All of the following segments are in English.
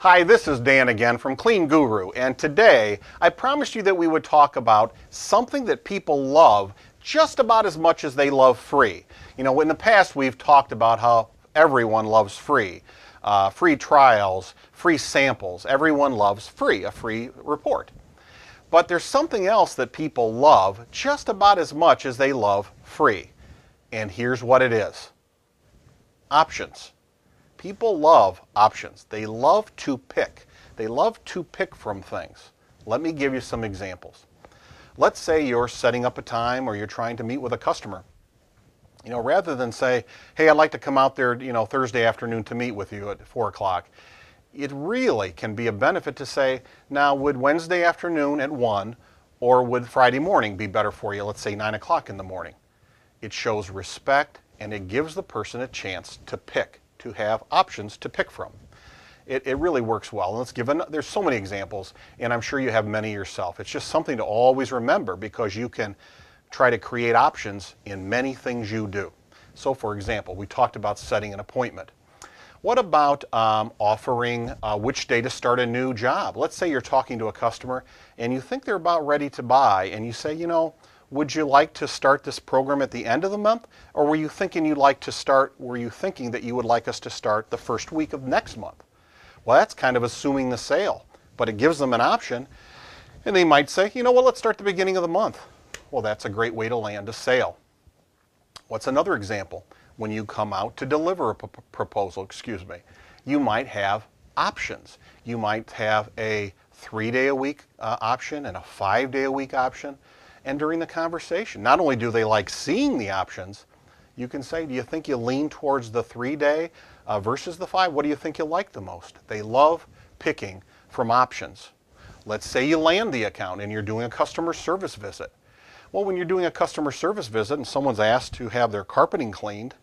Hi, this is Dan again from CleanGuru, and today I promised you that we would talk about something that people love just about as much as they love free. You know, in the past we've talked about how everyone loves free. Free trials, free samples, everyone loves free, a free report. But there's something else that people love just about as much as they love free. And here's what it is. Options. People love options. They love to pick. They love to pick from things. Let me give you some examples. Let's say you're setting up a time or you're trying to meet with a customer. You know, rather than say, hey, I'd like to come out there, Thursday afternoon to meet with you at 4 o'clock. It really can be a benefit to say, now would Wednesday afternoon at 1 or would Friday morning be better for you, let's say 9 o'clock in the morning. It shows respect and it gives the person a chance to pick, to have options to pick from. It really works well. And there's so many examples, and I'm sure you have many yourself. It's just something to always remember because you can try to create options in many things you do. So for example, we talked about setting an appointment. What about offering which day to start a new job? Let's say you're talking to a customer and you think they're about ready to buy and you say, would you like to start this program at the end of the month? Or were you thinking that you would like us to start the first week of next month? Well, that's kind of assuming the sale, but it gives them an option. And they might say, let's start the beginning of the month. Well, that's a great way to land a sale. What's another example? When you come out to deliver a proposal, you might have options. You might have a 3-day-a-week option and a 5-day-a-week option. And during the conversation, not only do they like seeing the options, you can say, do you think you lean towards the 3-day versus the 5? What do you think you like the most? They love picking from options. Let's say you land the account and you're doing a customer service visit. Well, when you're doing a customer service visit and someone's asked to have their carpeting cleaned,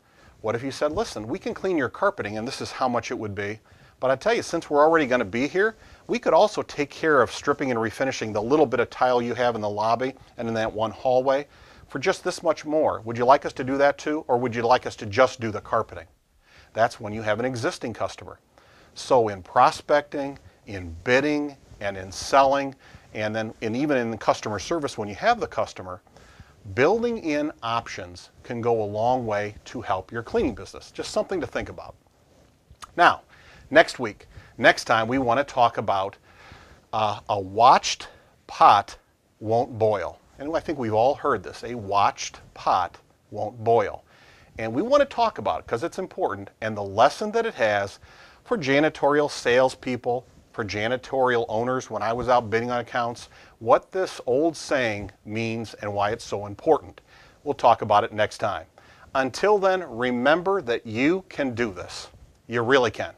what if you said, listen, we can clean your carpeting and this is how much it would be. But I tell you, since we're already going to be here, we could also take care of stripping and refinishing the little bit of tile you have in the lobby and in that one hallway for just this much more. Would you like us to do that too, or would you like us to just do the carpeting? That's when you have an existing customer. So in prospecting, in bidding, and in selling, and then even in customer service when you have the customer, building in options can go a long way to help your cleaning business. Just something to think about. Now, next time we want to talk about a watched pot won't boil. And I think we've all heard this, a watched pot won't boil. And we want to talk about it because it's important and the lesson that it has for janitorial salespeople, for janitorial owners when I was out bidding on accounts, what this old saying means and why it's so important. We'll talk about it next time. Until then, remember that you can do this. You really can.